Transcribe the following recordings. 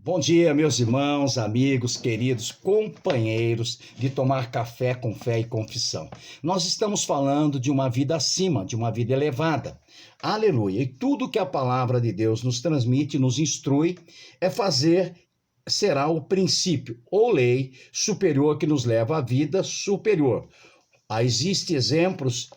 Bom dia, meus irmãos, amigos, queridos, companheiros de tomar café com fé e confissão. Nós estamos falando de uma vida acima, de uma vida elevada. Aleluia! E tudo que a palavra de Deus nos transmite, nos instrui, é fazer, será o princípio ou lei superior que nos leva à vida superior. Existem exemplos,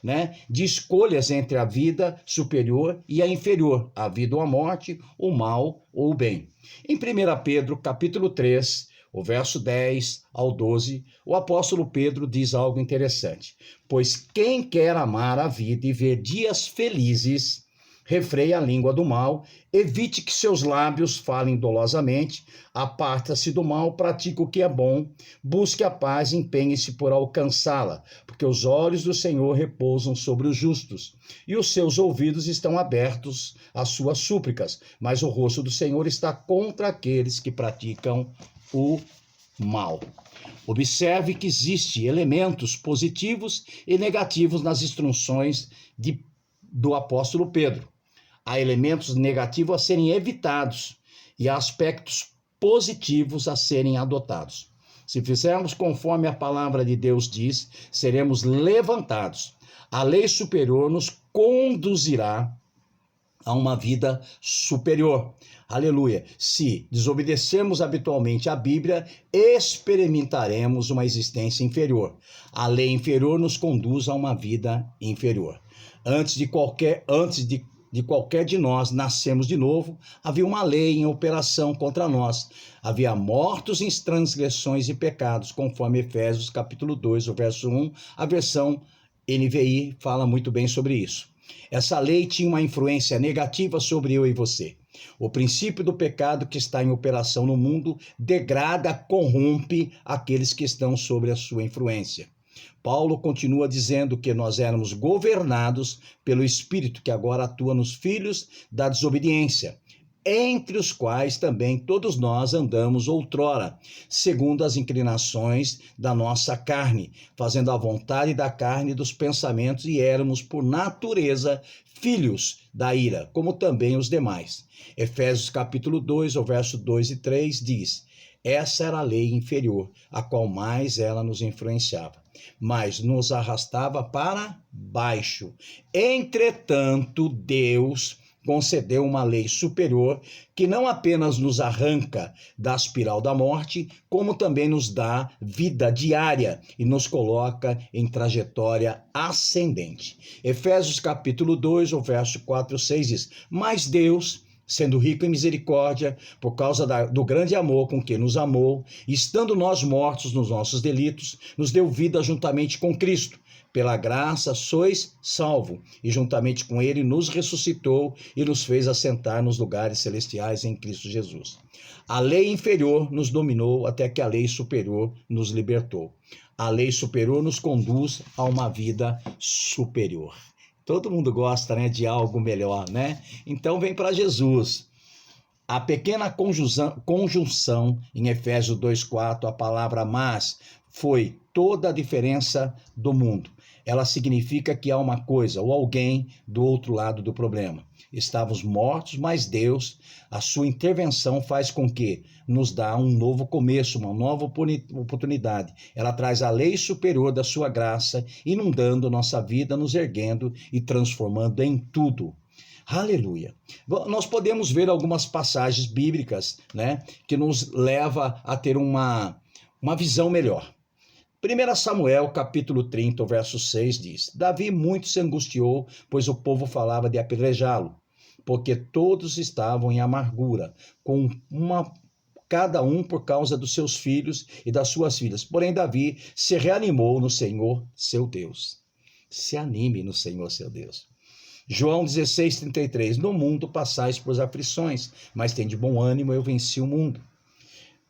de escolhas entre a vida superior e a inferior, a vida ou a morte, o mal ou o bem. Em 1 Pedro, capítulo 3, o verso 10 ao 12, o apóstolo Pedro diz algo interessante. Pois quem quer amar a vida e ver dias felizes, refreie a língua do mal, evite que seus lábios falem dolosamente, aparta-se do mal, pratique o que é bom, busque a paz e empenhe-se por alcançá-la, porque os olhos do Senhor repousam sobre os justos, e os seus ouvidos estão abertos às suas súplicas, mas o rosto do Senhor está contra aqueles que praticam o mal. Observe que existem elementos positivos e negativos nas instruções do apóstolo Pedro. Há elementos negativos a serem evitados e há aspectos positivos a serem adotados. Se fizermos conforme a palavra de Deus diz, seremos levantados. A lei superior nos conduzirá a uma vida superior. Aleluia! Se desobedecermos habitualmente a Bíblia, experimentaremos uma existência inferior. A lei inferior nos conduz a uma vida inferior. Antes de qualquer de nós nascermos de novo, havia uma lei em operação contra nós. Havia mortos em transgressões e pecados, conforme Efésios capítulo 2, o verso 1, a versão NVI fala muito bem sobre isso. Essa lei tinha uma influência negativa sobre eu e você. O princípio do pecado que está em operação no mundo degrada, corrompe aqueles que estão sob a sua influência. Paulo continua dizendo que nós éramos governados pelo Espírito que agora atua nos filhos da desobediência, entre os quais também todos nós andamos outrora, segundo as inclinações da nossa carne, fazendo a vontade da carne e dos pensamentos, e éramos por natureza filhos da ira, como também os demais. Efésios capítulo 2, o verso 2 e 3 diz: essa era a lei inferior, a qual mais ela nos influenciava, mas nos arrastava para baixo. Entretanto, Deus concedeu uma lei superior que não apenas nos arranca da espiral da morte, como também nos dá vida diária e nos coloca em trajetória ascendente. Efésios capítulo 2, o verso 4 e 6 diz: mas Deus, sendo rico em misericórdia, por causa do grande amor com que nos amou, estando nós mortos nos nossos delitos, nos deu vida juntamente com Cristo. Pela graça sois salvos, e juntamente com ele nos ressuscitou e nos fez assentar nos lugares celestiais em Cristo Jesus. A lei inferior nos dominou até que a lei superior nos libertou. A lei superior nos conduz a uma vida superior. Todo mundo gosta, de algo melhor, Então vem para Jesus. A pequena conjunção em Efésios 2:4, a palavra mas, foi toda a diferença do mundo. Ela significa que há uma coisa ou alguém do outro lado do problema. Estávamos mortos, mas Deus, a sua intervenção faz com que nos dá um novo começo, uma nova oportunidade. Ela traz a lei superior da sua graça, inundando nossa vida, nos erguendo e transformando em tudo. Aleluia! Nós podemos ver algumas passagens bíblicas, que nos leva a ter uma visão melhor. 1 Samuel, capítulo 30, verso 6 diz: Davi muito se angustiou, pois o povo falava de apedrejá-lo, porque todos estavam em amargura, cada um por causa dos seus filhos e das suas filhas. Porém, Davi se reanimou no Senhor, seu Deus. Se anime no Senhor, seu Deus. João 16:33: No mundo passais por aflições, mas tende bom ânimo, eu venci o mundo.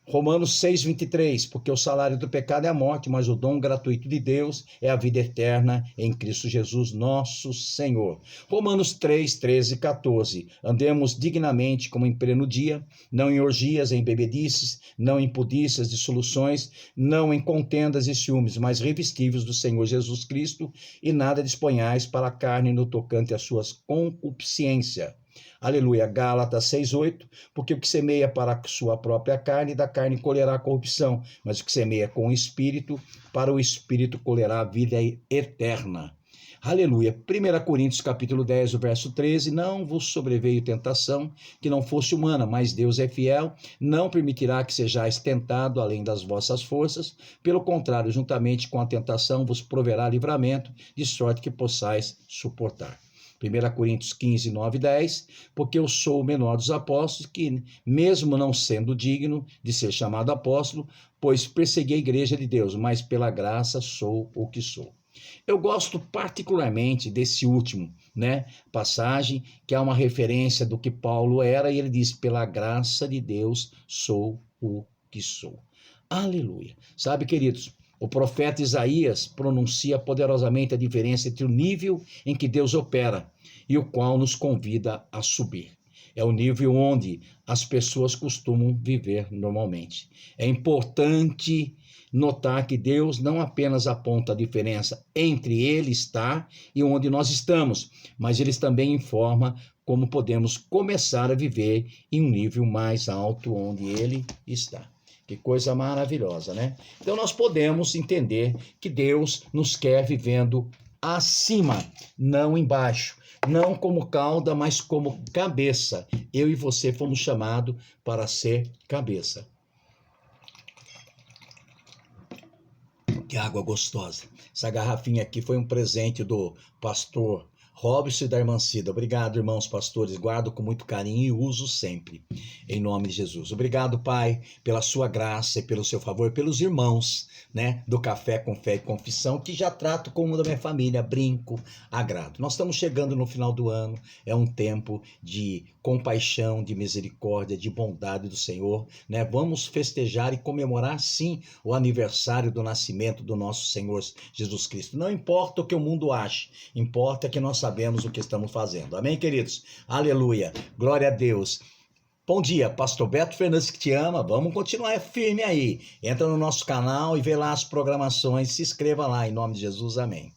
Romanos 6:23, porque o salário do pecado é a morte, mas o dom gratuito de Deus é a vida eterna em Cristo Jesus, nosso Senhor. Romanos 3:13 e 14, andemos dignamente como em pleno dia, não em orgias, em bebedices, não em pudícias, dissoluções, não em contendas e ciúmes, mas revestivos do Senhor Jesus Cristo, e nada disponhais para a carne no tocante às suas concupiscências. Aleluia. Gálatas 6:8, porque o que semeia para a sua própria carne, da carne colherá corrupção, mas o que semeia com o Espírito, para o Espírito colherá a vida eterna. Aleluia. 1 Coríntios capítulo 10, o verso 13, não vos sobreveio tentação que não fosse humana, mas Deus é fiel, não permitirá que sejais tentado além das vossas forças, pelo contrário, juntamente com a tentação vos proverá livramento, de sorte que possais suportar. 1 Coríntios 15, 9 e 10, porque eu sou o menor dos apóstolos, que mesmo não sendo digno de ser chamado apóstolo, pois persegui a igreja de Deus, mas pela graça sou o que sou. Eu gosto particularmente desse último, passagem, que é uma referência do que Paulo era, e ele diz, pela graça de Deus sou o que sou. Aleluia. Sabe, queridos, o profeta Isaías pronuncia poderosamente a diferença entre o nível em que Deus opera e o qual nos convida a subir. É o nível onde as pessoas costumam viver normalmente. É importante notar que Deus não apenas aponta a diferença entre ele estar e onde nós estamos, mas ele também informa como podemos começar a viver em um nível mais alto onde ele está. Que coisa maravilhosa, né? Então nós podemos entender que Deus nos quer vivendo acima, não embaixo. Não como cauda, mas como cabeça. Eu e você fomos chamados para ser cabeça. Que água gostosa. Essa garrafinha aqui foi um presente do pastor Robson e da irmã Cida. Obrigado, irmãos pastores. Guardo com muito carinho e uso sempre. Em nome de Jesus. Obrigado, Pai, pela sua graça e pelo seu favor, pelos irmãos, do Café com Fé e Confissão, que já trato como da minha família, brinco, agrado. Nós estamos chegando no final do ano, é um tempo de compaixão, de misericórdia, de bondade do Senhor, Vamos festejar e comemorar, sim, o aniversário do nascimento do nosso Senhor Jesus Cristo. Não importa o que o mundo ache, importa que nós sabemos o que estamos fazendo. Amém, queridos? Aleluia. Glória a Deus. Bom dia, pastor Beto Fernandes que te ama, vamos continuar firme aí. Entra no nosso canal e vê lá as programações, se inscreva lá, em nome de Jesus, amém.